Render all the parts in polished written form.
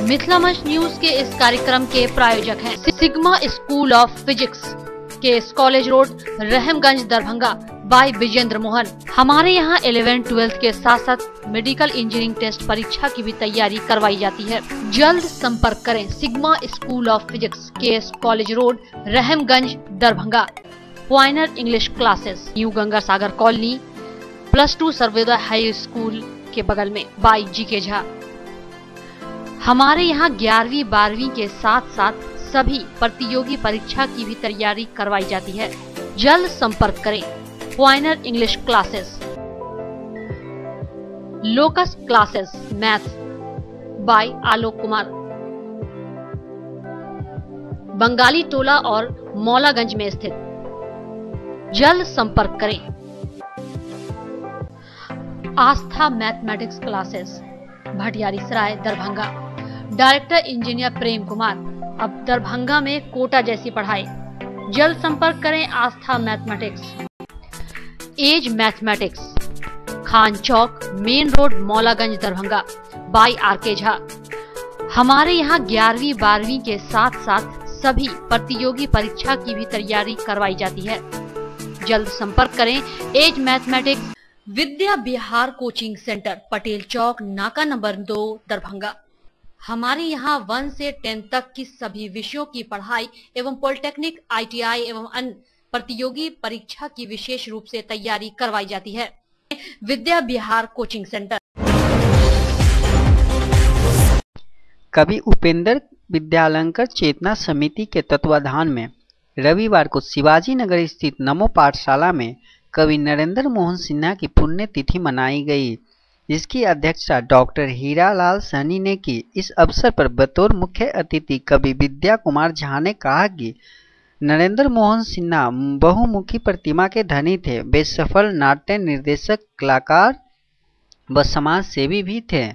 मिथिला मंच न्यूज के इस कार्यक्रम के प्रायोजक हैं सिग्मा स्कूल ऑफ फिजिक्स के college road, Rahamganj, Darbhanga by Vijendra Mohan. हमारे यहाँ 11-12 के साथ साथ मेडिकल इंजीनियरिंग टेस्ट परीक्षा की भी तैयारी करवाई जाती है। जल्द संपर्क करें सिग्मा स्कूल ऑफ फिजिक्स के college road, Rahamganj, Darbhanga. Pioneer English classes new Ganga Sagar colony, +2 Sarvodaya high school के बगल में बाय जी.के. झा। हमारे यहाँ 11वीं 12वीं के साथ साथ सभी प्रतियोगी परीक्षा की भी तैयारी करवाई जाती है। जल्द संपर्क करें। Pioneer English classes, locus classes math by Alok Kumar, Bengali Tola और मौलागंज में स्थित। जल्द संपर्क करें। Astha mathematics classes, Bhatiyari Sarai, Darbhanga. Director engineer Prem Kumar. अब दरभंगा में कोटा जैसी पढ़ाई। जल्द संपर्क करें Astha mathematics. Edge mathematics, Khan Chowk, main road, Maulaganj, Darbhanga by R K. Jha. हमारे यहाँ 11वीं 12वीं के साथ साथ सभी प्रतियोगी परीक्षा की भी तैयारी करवाई जाती है। जल्द संपर्क करें as mathematics. Vidya Vihar coaching centre, Patel चौक, नाका नंबर 2, दरभंगा। हमारे यहाँ 1 से 10 तक की सभी विषयों की पढ़ाई एवं पॉलिटेक्निक, ITI एवं अन्य प्रतियोगी परीक्षा की विशेष रूप से तैयारी करवाई जाती है। Vidya Vihar coaching centre. कवि उपेंद्र विद्यालंकर चेतना समिति के तत्वाधान में रविवार को शिवाजी नगर स्थित नमो पाठशाला में कवि नरेंद्र मोहन सिन्हा की पुण्यतिथि मनाई गई, जिसकी अध्यक्षता डॉक्टर हीरालाल सहनी ने की। इस अवसर पर बतौर मुख्य अतिथि कवि विद्या कुमार झा ने कहा कि नरेंद्र मोहन सिन्हा बहुमुखी प्रतिमा के धनी थे। वे सफल नाट्य निर्देशक, कलाकार व समाज सेवी भी थे।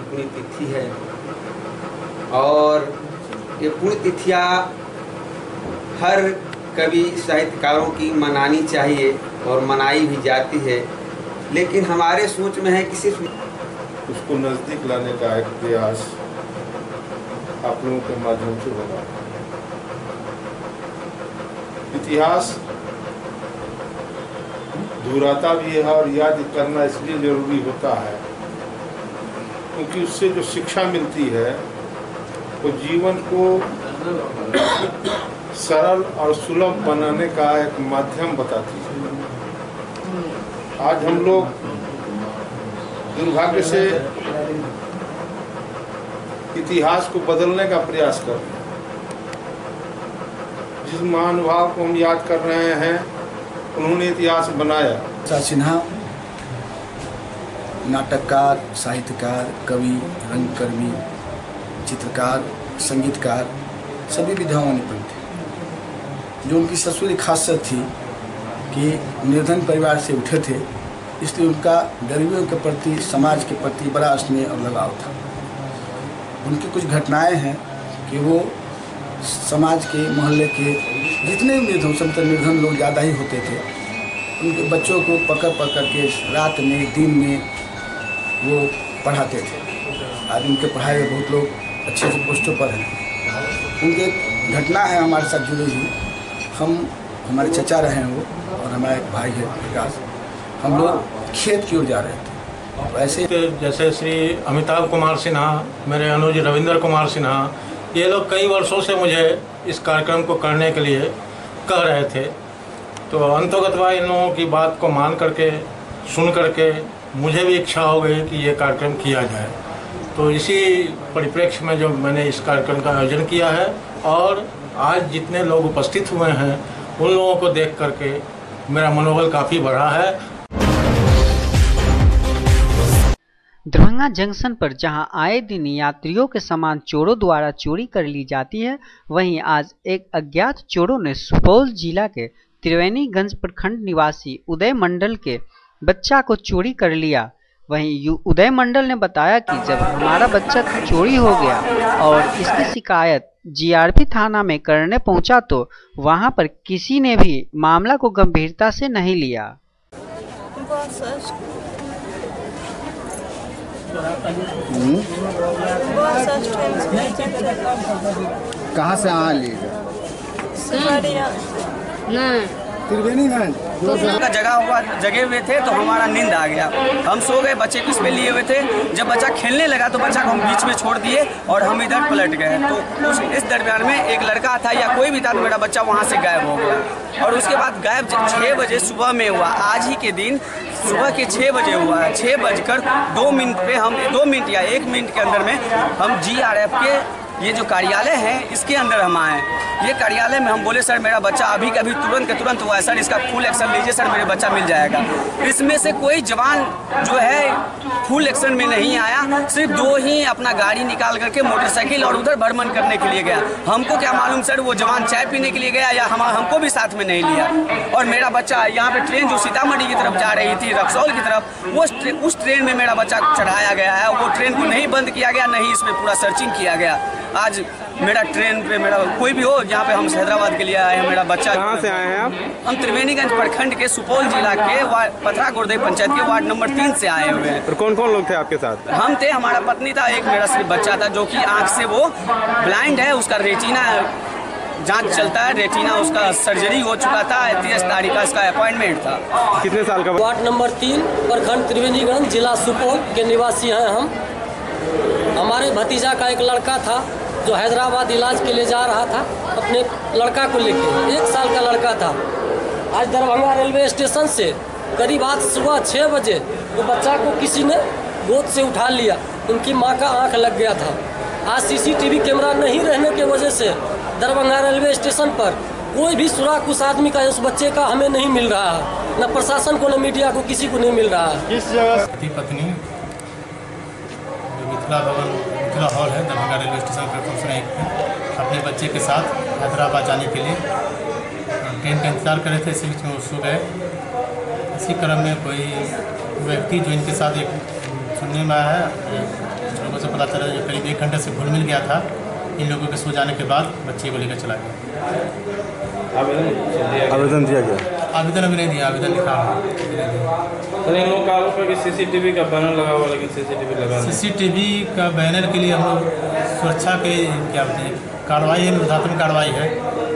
तिथि है और ये पुण्यतिथियाँ हर कवि साहित्यकारों की मनानी चाहिए और मनाई भी जाती है, लेकिन हमारे सोच में है कि सिर्फ उसको नज़दीक लाने का एक प्रयास आप लोगों के माध्यम से होगा। इतिहास दोहराता भी है और याद करना इसलिए जरूरी होता है क्योंकि उससे जो शिक्षा मिलती है वो जीवन को सरल और सुलभ बनाने का एक माध्यम बताती है। आज हम लोग दुर्भाग्य से इतिहास को बदलने का प्रयास कर रहे हैं। जिस महानुभाव को हम याद कर रहे हैं उन्होंने इतिहास बनाया। सिन्हा नाटककार, साहित्यकार, कवि, रंगकर्मी, चित्रकार, संगीतकार सभी विधाओं में निपुण थे। जो उनकी सबसे बड़ी खासियत थी कि निर्धन परिवार से उठे थे, इसलिए उनका गरीबों के प्रति, समाज के प्रति बड़ा स्नेह और लगाव था। उनकी कुछ घटनाएं हैं कि वो समाज के, मोहल्ले के जितने भी निर्धन लोग ज़्यादा ही होते थे, उनके बच्चों को पकड़ के रात में, दिन में वो पढ़ाते थे। आज उनके पढ़ाई में बहुत लोग अच्छे से पोस्टों पर हैं। उनकी घटना है हमारे साथ जुड़ी हुई। हमारे चचा रहे हैं वो, और हमारा एक भाई है विकास। हम लोग खेत की ओर जा रहे थे। तो ऐसे जैसे श्री अमिताभ कुमार सिन्हा, मेरे अनुज रविंद्र कुमार सिन्हा, ये लोग कई वर्षों से मुझे इस कार्यक्रम को करने के लिए कह रहे थे। तो अंतर्गतवा इन लोगों की बात को मान करके, सुन करके मुझे भी इच्छा हो गई कि ये कार्यक्रम किया जाए। तो इसी परिप्रेक्ष्य में जो मैंने इस कार्यक्रम का आयोजन किया है, और आज जितने लोग उपस्थित हुए हैं उन लोगों को देख करके मेरा मनोबल काफ़ी बढ़ा है। दरभंगा जंक्शन पर जहां आए दिन यात्रियों के सामान चोरों द्वारा चोरी कर ली जाती है, वहीं आज एक अज्ञात चोरों ने सुपौल जिला के त्रिवेणीगंज प्रखंड निवासी उदय मंडल के बच्चा को चोरी कर लिया। वहीं उदय मंडल ने बताया कि जब हमारा बच्चा चोरी हो गया और इसकी शिकायत जीआरपी थाना में करने पहुंचा तो वहां पर किसी ने भी मामला को गंभीरता से नहीं लिया। कहाँ से आ लिए त्रिवेणीगंज का जगे हुए थे तो हमारा नींद आ गया। हम सो गए, बच्चे को इस पे लिए हुए थे। जब बच्चा खेलने लगा तो बच्चा को हम बीच में छोड़ दिए और हम इधर पलट गए। तो इस दरमियान में एक लड़का था या कोई भी था तो मेरा बच्चा वहाँ से गायब हो गया। और उसके बाद गायब 6 बजे सुबह में हुआ। आज ही के दिन सुबह के 6 बजे हुआ है। 6:02 पे हम 2 मिनट या 1 मिनट के अंदर में हम GRF के ये जो कार्यालय है इसके अंदर हम आए। ये कार्यालय में हम बोले सर मेरा बच्चा अभी कभी तुरंत के तुरंत हुआ है सर, इसका फुल एक्शन लीजिए सर, मेरे बच्चा मिल जाएगा। इसमें से कोई जवान जो है फुल एक्शन में नहीं आया, सिर्फ 2 ही अपना गाड़ी निकाल करके मोटरसाइकिल और उधर भ्रमण करने के लिए गया। हमको क्या मालूम सर वो जवान चाय पीने के लिए गया या हमको भी साथ में नहीं लिया। और मेरा बच्चा यहाँ पे ट्रेन जो सीतामढ़ी की तरफ जा रही थी रक्सौल की तरफ, उस ट्रेन में मेरा बच्चा चढ़ाया गया है। वो ट्रेन को नहीं बंद किया गया, नहीं इसमें पूरा सर्चिंग किया गया। आज मेरा ट्रेन पे मेरा कोई भी हो, यहाँ पे हम हैदराबाद के लिए आए हैं। मेरा बच्चा कहाँ से आए हैं आप? हम त्रिवेणीगंज प्रखंड के सुपौल जिला के पथरा गुरदई पंचायत के वार्ड नंबर 3 से आए हुए हैं। और कौन कौन लोग थे आपके साथ? हम थे, हमारा पत्नी था, एक मेरा सिर्फ बच्चा था जो कि आँख से वो ब्लाइंड है। उसका रेटिना जांच चलता है, रेटिना उसका सर्जरी हो चुका था। 30 तारीख का इसका अपॉइंटमेंट था। कितने साल का? वार्ड नंबर 3 प्रखंड त्रिवेणीगंज जिला सुपौल के निवासी हैं हम। हमारे भतीजा का एक लड़का था जो हैदराबाद इलाज के लिए जा रहा था अपने लड़का को लेके। 1 साल का लड़का था। आज दरभंगा रेलवे स्टेशन से करीब आज सुबह 6 बजे वो बच्चा को किसी ने गोद से उठा लिया। उनकी माँ का आंख लग गया था। आज CCTV कैमरा नहीं रहने की वजह से दरभंगा रेलवे स्टेशन पर कोई भी सुराग उस आदमी का उस बच्चे का हमें नहीं मिल रहा है। न प्रशासन को न मीडिया को किसी को नहीं मिल रहा है। किस जगह? पत्नी मिथिला भवन मिथिला हॉल है दरभंगा रेलवे स्टेशन प्लेटफॉर्म 1 पे अपने बच्चे के साथ हैदराबाद जाने के लिए ट्रेन का इंतजार कर रहे थे। इसी बीच में वो सो गए। इसी क्रम में कोई व्यक्ति जो इनके साथ एक सुनने में आया है, लोगों से पता चला करीब 1 घंटे से घुल मिल गया था। इन लोगों के सो जाने के बाद बच्चे को लेकर चला गया। आवेदन दिया गया? आवेदन अभी नहीं दिया, आवेदन लिखा है। इन लोगों का आरोप है कि CCTV का बैनर लगा हुआ, लेकिन CCTV लगा नहीं। CCTV का बैनर के लिए हम लोग सुरक्षा के क्या कार्रवाई है, निर्धात्मक कार्रवाई है।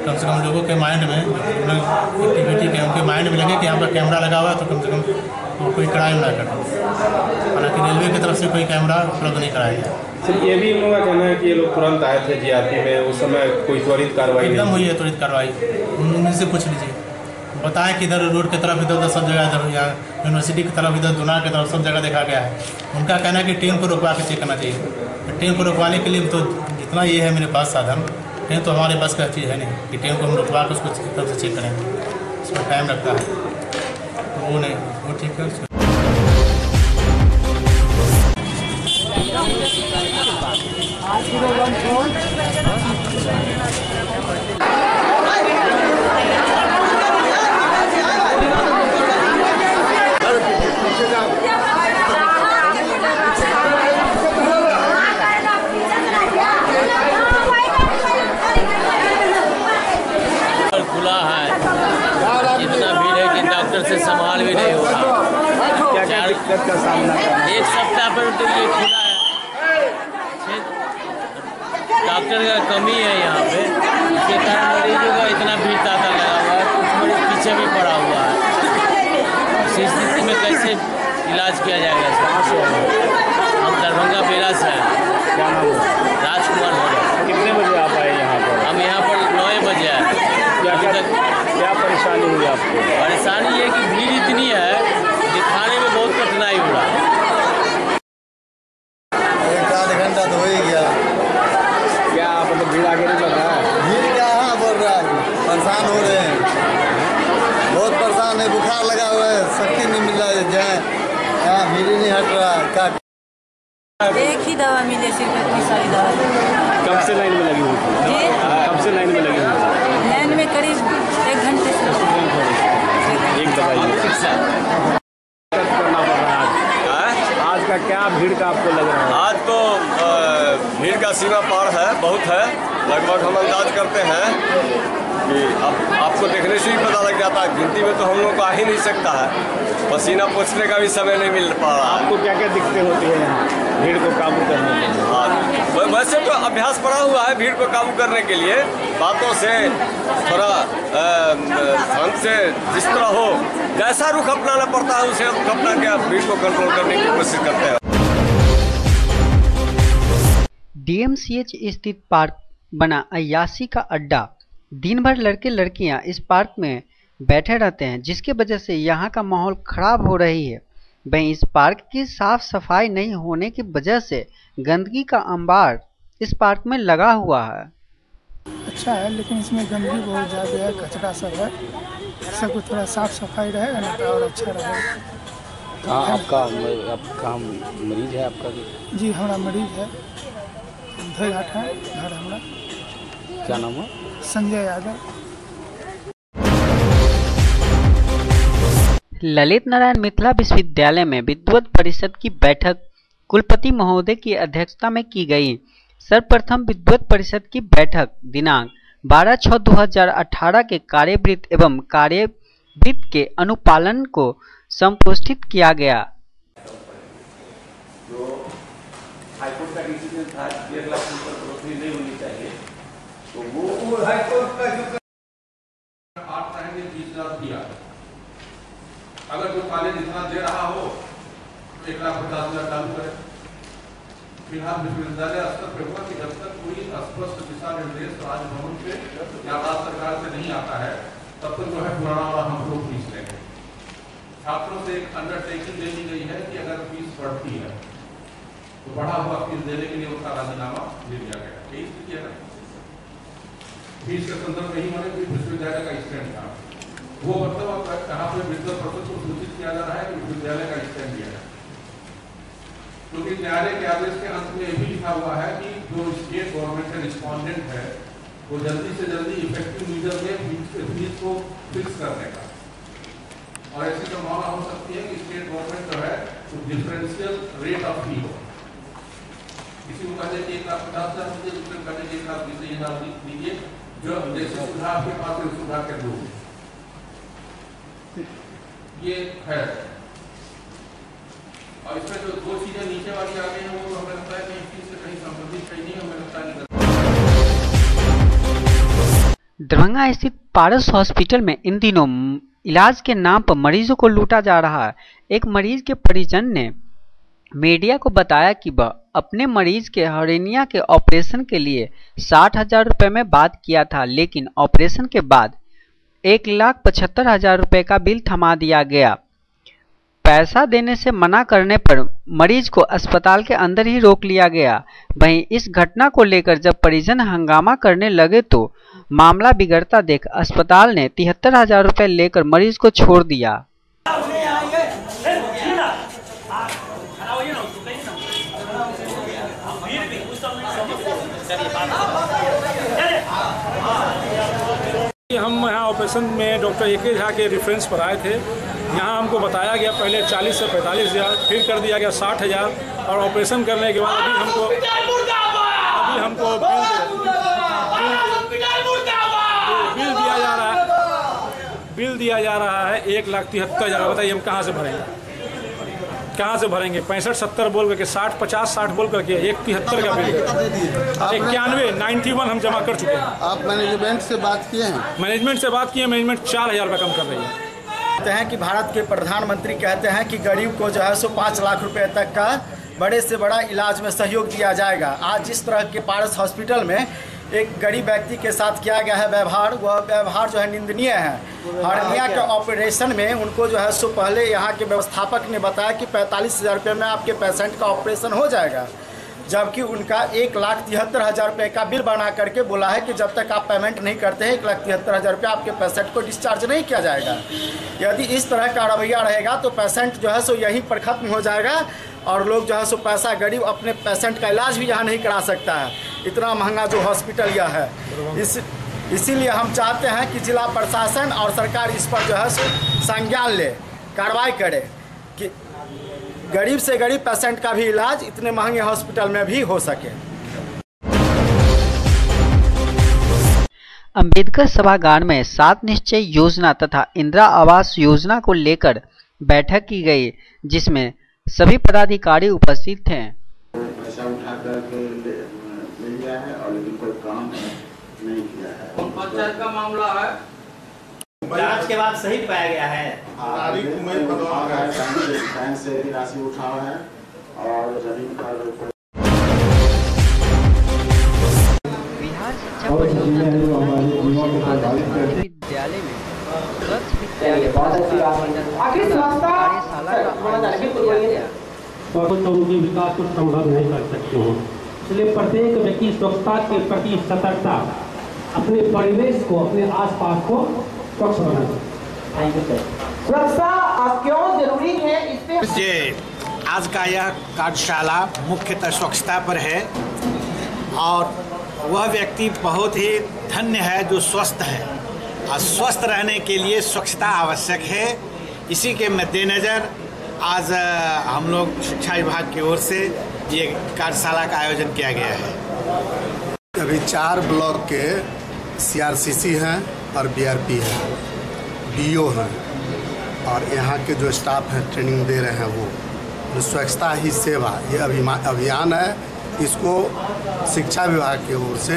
कम से कम लोगों के माइंड में एक्टिविटी के उनके माइंड में लगे कि यहाँ पर कैमरा लगा हुआ है तो कम से कम वो कोई क्राइम ना करे। हालांकि रेलवे की तरफ से कोई कैमरा उपलब्ध नहीं कराया गया। सर ये भी इन लोगों का कहना है कि ये लोग तुरंत आए थे GRP में, उस समय कोई त्वरित कार्रवाई एकदम हुई है त्वरित कार्रवाई। उनसे पूछ लीजिए, बताएं कि इधर रोड की तरफ इधर सब जगह, इधर यहाँ यूनिवर्सिटी की तरफ इधर दुनार की तरफ सब जगह देखा गया है। उनका कहना है कि ट्रेन को रुकवा के चेक करना चाहिए। ट्रेन को रुकवाने के लिए तो जितना ये है मेरे पास साधन, ट्रेन तो हमारे बस का चीज़ है नहीं कि ट्रेन को हम रुकवा के उसको तरफ से चेक करेंगे। उसमें टाइम लगता है, तो वो नहीं, वो ठीक है। खुला है, इतना भीड़ है कि डॉक्टर से संभाल भी नहीं हो रहा। क्या दिक्कत का सामना? 1 सप्ताह पर तो ये खुला है। डॉक्टर का कमी है यहाँ पे, इसके कारण मरीजों का इतना भीड़ तांता लगा हुआ है। कुछ मरीज पीछे भी पड़ा हुआ है। इस स्थिति में कैसे इलाज किया जाएगा इसका? हम दरभंगा बेला से हैं। क्या नाम है? राजकुमार भोला। कितने बजे आप आए यहाँ पर? हम यहाँ पर 9 बजे आए। क्या परेशानी हुई आपको? परेशानी ये कि भीड़ इतनी है, दिखाने में बहुत कठिनाई हो रहा है। 1-8 घंटा तो हो ही गया। क्या आप मतलब भीड़ आगे नहीं चल रहा है? भीड़ क्या है बोल रहा है, परेशान हो रहे हैं, बहुत परेशान है। बुखार लगा हुआ है, शक्ति नहीं मिल रहा है, जाए यहाँ भीड़ ही नहीं हट रहा है। क्या एक ही दवा मिले, सिर्फ इतनी सारी दवा। कब से लाइन में लगी हुई थी? कब से लाइन में लगी हुई थी? लाइन में करीब 1 घंटे से। एक दवाई करना पड़ रहा है। आज का क्या भीड़ का आपको लग रहा है? आज तो भीड़ का सीमा पार है, बहुत है, लगभग हम अंदाज करते हैं कि अब आपको देखने से ही पता लग जाता है। गिनती में तो हम लोग को आ ही नहीं सकता है, पसीना पोंछने का भी समय नहीं मिल पा रहा। आपको क्या क्या दिक्कतें होती हैं यहाँ भीड़ को काबू करने के लिए? हाँ, वैसे तो अभ्यास पड़ा हुआ है भीड़ को काबू करने के लिए, बातों से थोड़ा शांत से जिस तरह हो, जैसा रुख अपनाना पड़ता है उसे रुख अपना के भीड़ को कंट्रोल करने की कोशिश करते हैं। डीएमसीएच स्थित पार्क बना अय्याशी का अड्डा। दिन भर लड़के लड़कियां इस पार्क में बैठे रहते हैं, जिसके वजह से यहाँ का माहौल खराब हो रही है। वहीं इस पार्क की साफ सफाई नहीं होने की वजह से गंदगी का अंबार इस पार्क में लगा हुआ है। अच्छा है, लेकिन इसमें गंदगी बहुत ज़्यादा है, कचरा सब है। सबको थोड़ा साफ सफाई रहेगा ना तो और अच्छा रहेगा। हाँ, आपका मरीज है आपका? जी हमारा मरीज है, धोईघाट है घर हमारा। क्या नाम है? संजय यादव। ललित नारायण मिथिला विश्वविद्यालय में विद्वत परिषद की बैठक कुलपति महोदय की अध्यक्षता में की गई। सर्वप्रथम विद्वत परिषद की बैठक दिनांक 12/6/2018 के कार्यवृत्त एवं कार्यवृत्त के अनुपालन को संपुष्टित किया गया। हाईकोर्ट का डिसीजन था 1.5 लाख ऊपर बढ़ोतरी नहीं होनी चाहिए, तो वो हाईकोर्ट का जो 8 रहेंगे 20,000 दिया। अगर जो कॉलेज इतना दे रहा हो तो 1,50,000 चालू करें। फिलहाल विश्वविद्यालय स्तर पर होगा कि जब तक कोई स्पष्ट दिशा निर्देश राजभवन से या राज्य सरकार से नहीं आता है तब तक जो है पुराना वाला हम लोग फीस लेंगे। छात्रों से एक अंडरटेकिंग दे दी गई है कि अगर फीस बढ़ती है तो बढ़ा हुआ फीस देने के लिए उसका राजीनामा दे दिया गया। यही स्थिति है ना, फीस के संदर्भ में ही मैंने विश्वविद्यालय का स्टैंड था वो, मतलब कहाँ पे विद्वत परिषद को सूचित किया जा रहा है कि विश्वविद्यालय का स्टैंड दिया है, क्योंकि न्यायालय के आदेश के अंत में भी लिखा हुआ है कि जो स्टेट गवर्नमेंट का रिस्पॉन्डेंट है वो जल्दी से जल्दी इफेक्टिव मीजर में फीस को फिक्स करने का, और ऐसी संभावना हो सकती है कि स्टेट गवर्नमेंट जो है डिफरेंशियल रेट ऑफ फी हो। किसी को कहते कि 1,50,000 दीजिए, दूसरे को कहते 1,20,000 दीजिए, जो जैसे सुविधा आपके पास है सुविधा के दो, ये है। और इसमें जो दो चीजें नीचे वाली आ गई हैं वो हमें लगता है कि फीस से कहीं संबंधित कहीं नहीं, हमें लगता है। दरभंगा स्थित पारस हॉस्पिटल में इन दिनों इलाज के नाम पर मरीजों को लूटा जा रहा है। एक मरीज के परिजन ने मीडिया को बताया कि वह अपने मरीज के हर्निया के ऑपरेशन के लिए 60,000 रुपये में बात किया था, लेकिन ऑपरेशन के बाद 1,75,000 रुपये का बिल थमा दिया गया। पैसा देने से मना करने पर मरीज को अस्पताल के अंदर ही रोक लिया गया। वहीं इस घटना को लेकर जब परिजन हंगामा करने लगे तो मामला बिगड़ता देख अस्पताल ने 73,000 रुपये लेकर मरीज को छोड़ दिया। हम यहाँ ऑपरेशन में डॉक्टर ए.के. झा के रेफरेंस पर आए थे। यहाँ हमको बताया गया पहले 40 से 45,000, फिर कर दिया गया 60,000, और ऑपरेशन करने के बाद अभी हमको बिल दिया जा रहा है 1,73,000। बताइए हम कहाँ से भरेंगे, कहाँ से भरेंगे? 65-70 बोल करके 60-50-60 बोल करके 1,73 का बिल, 91 हम जमा कर चुके हैं। आप मैनेजमेंट से बात किए हैं? मैनेजमेंट से बात किए, मैनेजमेंट 4,000 रुपये कम कर रही है। कहते हैं कि भारत के प्रधानमंत्री कहते हैं कि गरीब को जो है सो 5 लाख रुपए तक का बड़े से बड़ा इलाज में सहयोग दिया जाएगा। आज जिस तरह के पारस हॉस्पिटल में एक गरीब व्यक्ति के साथ किया गया है व्यवहार, वह व्यवहार जो है निंदनीय है। हर्निया के ऑपरेशन में उनको जो है सो पहले यहाँ के व्यवस्थापक ने बताया कि 45,000 रुपये में आपके पेशेंट का ऑपरेशन हो जाएगा, जबकि उनका 1,73,000 रुपये का बिल बना करके बोला है कि जब तक आप पेमेंट नहीं करते हैं 1,73,000 रुपये आपके पेशेंट को डिस्चार्ज नहीं किया जाएगा। यदि इस तरह का रवैया रहेगा तो पेशेंट जो है सो यहीं पर ख़त्म हो जाएगा, और लोग जो है सो पैसा गरीब अपने पेशेंट का इलाज भी यहाँ नहीं करा सकता है, इतना महंगा जो हॉस्पिटल यह है। इसीलिए हम चाहते हैं कि जिला प्रशासन और सरकार इस पर जो है सो संज्ञान ले, कार्रवाई करे कि गरीब से गरीब पेशेंट का भी इलाज इतने महंगे हॉस्पिटल में भी हो सके। अंबेडकर सभागार में 7 निश्चय योजना तथा इंदिरा आवास योजना को लेकर बैठक की गई, जिसमें सभी पदाधिकारी उपस्थित थे। पैसा उठा करके ले लिया है और लेकिन कोई काम नहीं किया है। पंचायत का मामला है, जांच के बाद सही पाया गया है। बैंक से राशि उठा है और जमीन का बिहार शिक्षा परियोजना विद्यालय में स्वच्छ विद्यालय कार्यशाला का आयोजन किया गया। उनके विकास को संभव नहीं कर सकते हैं, इसलिए प्रत्येक व्यक्ति स्वच्छता के प्रति सतर्कता, अपने परिवेश को, अपने आसपास को स्वच्छ बनाए। सुरक्षा क्यों जरूरी है, इससे आज का यह कार्यशाला मुख्यतः स्वच्छता पर है और वह व्यक्ति बहुत ही धन्य है जो स्वस्थ है और स्वस्थ रहने के लिए स्वच्छता आवश्यक है। इसी के मद्देनज़र आज हम लोग शिक्षा विभाग की ओर से ये कार्यशाला का आयोजन किया गया है। अभी 4 ब्लॉक के CRCC हैं और BRP हैं, DO हैं और यहाँ के जो स्टाफ हैं ट्रेनिंग दे रहे हैं वो स्वच्छता ही सेवा ये अभियान है। इसको शिक्षा विभाग की ओर से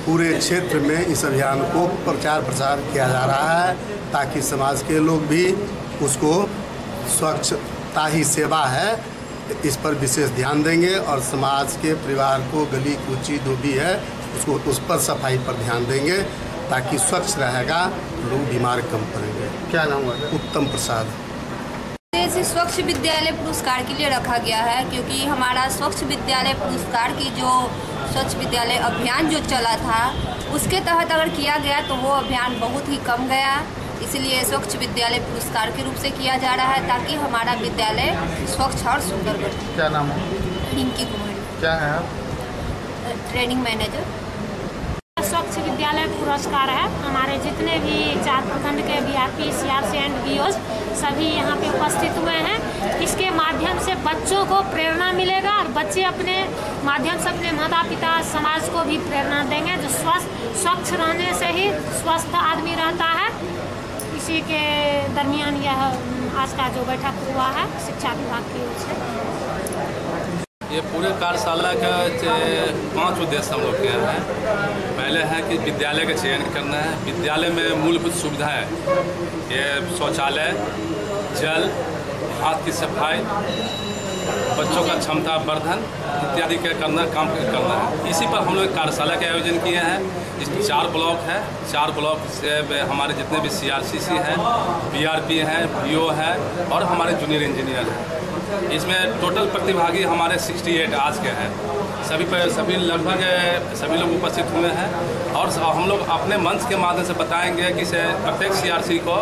पूरे क्षेत्र में इस अभियान को प्रचार प्रसार किया जा रहा है ताकि समाज के लोग भी उसको स्वच्छता ही सेवा है इस पर विशेष ध्यान देंगे और समाज के परिवार को गली कूची जो भी है उसको उस पर सफाई पर ध्यान देंगे ताकि स्वच्छ रहेगा, लोग बीमार कम पड़ेंगे। क्या नाम है? उत्तम प्रसाद। इसे स्वच्छ विद्यालय पुरस्कार के लिए रखा गया है क्योंकि हमारा स्वच्छ विद्यालय पुरस्कार की जो स्वच्छ विद्यालय अभियान जो चला था उसके तहत अगर किया गया तो वो अभियान बहुत ही कम गया, इसलिए स्वच्छ विद्यालय पुरस्कार के रूप से किया जा रहा है ताकि हमारा विद्यालय स्वच्छ और सुंदर बने। क्या नाम है? रिंकी कुमारी। क्या है आप? Training manager. स्वच्छ विद्यालय पुरस्कार है, हमारे जितने भी 4 प्रखंड के BRP, CRC एंड BOs सभी यहाँ पे उपस्थित हुए हैं। इसके माध्यम से बच्चों को प्रेरणा मिलेगा और बच्चे अपने माध्यम से अपने माता पिता समाज को भी प्रेरणा देंगे। जो स्वच्छ रहने से ही स्वस्थ आदमी रहता है। इसी के दरमियान यह आज का जो बैठक हुआ है शिक्षा विभाग की ओर से। ये पूरे कार्यशाला का 5 उद्देश्य हम लोग के यहाँ हैं। पहले है कि विद्यालय का चयन करना है। विद्यालय में मूलभूत सुविधाएं, ये शौचालय, जल, हाथ की सफाई, बच्चों का क्षमता वर्धन इत्यादि का काम करना है। इसी पर हम लोग कार्यशाला के आयोजन किए हैं। इस 4 ब्लॉक है, 4 ब्लॉक से हमारे जितने भी CRCC हैं, BRP हैं, BO है और हमारे जूनियर इंजीनियर हैं। इसमें टोटल प्रतिभागी हमारे 68 आज के हैं। सभी लगभग सभी लोग उपस्थित हुए हैं और हम लोग अपने मंच के माध्यम से बताएंगे कि प्रत्येक CRC को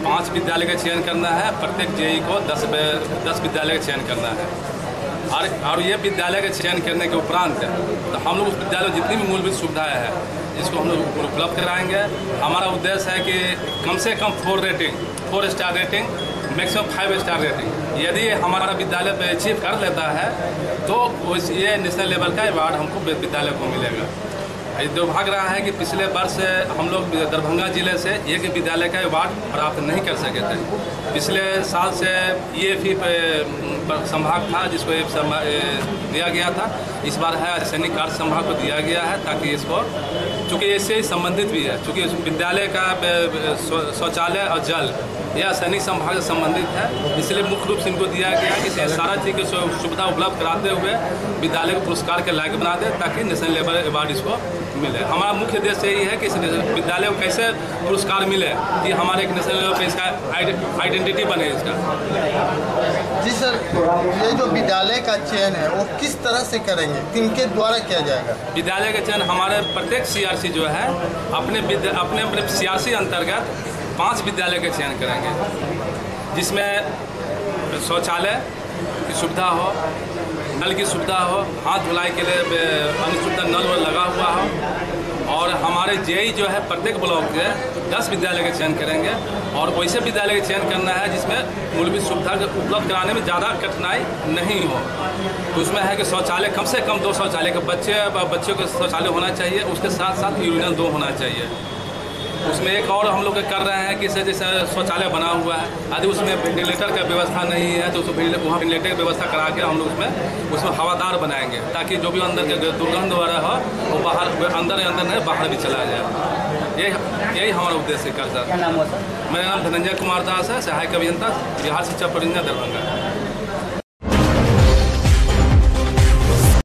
5 विद्यालय का चयन करना है, प्रत्येक JE को 10 विद्यालय का चयन करना है और ये विद्यालय का चयन करने के उपरांत तो हम लोग उस विद्यालय में जितनी भी मूलभूत सुविधाएं हैं इसको हम लोग उपलब्ध कराएंगे। हमारा उद्देश्य है कि कम से कम 4 star rating, maximum 5 star rating यदि हमारा विद्यालय अचीव कर लेता है तो ये नेशनल लेवल का अवार्ड हमको विद्यालय को मिलेगा। दुर्भाग्य रहा है कि पिछले वर्ष हम लोग दरभंगा जिले से एक विद्यालय का अवार्ड प्राप्त नहीं कर सके थे। पिछले साल से EFE संभाग था जिसको दिया गया था, इस बार है सैनिक कार्य संभाग को दिया गया है ताकि इसको, चूँकि इससे संबंधित भी है, चूँकि विद्यालय का शौचालय और जल यह सैनिक संभाग से संबंधित है, इसलिए मुख्य रूप से इनको दिया गया कि सारा चीज़ की सुविधा उपलब्ध कराते हुए विद्यालय को पुरस्कार के लायक बना दे ताकि नेशनल लेवल अवार्ड इसको मिले। हमारा मुख्य उद्देश्य यही है कि इस विद्यालय को कैसे पुरस्कार मिले कि हमारे एक नेशनल लेवल पर इसका आइडेंटिटी बने इसका। जी सर, ये जो विद्यालय का चयन है वो किस तरह से करेंगे, किनके द्वारा किया जाएगा? विद्यालय का चयन हमारे प्रत्येक CRC जो है अपने CRC अंतर्गत 5 विद्यालय का चयन करेंगे जिसमें शौचालय की सुविधा हो, नल की सुविधा हो, हाथ धुलाई के लिए अन्य सुविधा नल लगा हुआ हो और हमारे जेई जो है प्रत्येक ब्लॉक के 10 विद्यालय का चयन करेंगे और वैसे विद्यालय का चयन करना है जिसमें मूलभूत सुविधा उपलब्ध कराने में ज़्यादा कठिनाई नहीं हो। तो उसमें है कि शौचालय कम से कम 2 शौचालय के बच्चों के शौचालय होना चाहिए, उसके साथ साथ यूरिनल 2 होना चाहिए। उसमें एक और हम लोग कर रहे हैं कि जैसे शौचालय बना हुआ है, यदि उसमें वेंटिलेटर का व्यवस्था नहीं है तो वहाँ वेंटिलेटर की व्यवस्था करा के हम लोग उसमें हवादार बनाएंगे, ताकि जो भी अंदर के दुर्गंध वगैरह हो वो बाहर अंदर नहीं बाहर भी चला जाए। यही हमारा उद्देश्य है। सर, मेरा नाम धनंजय कुमार दास है, सहायक अभियंता, बिहार शिक्षा परियोजना दरभंगा।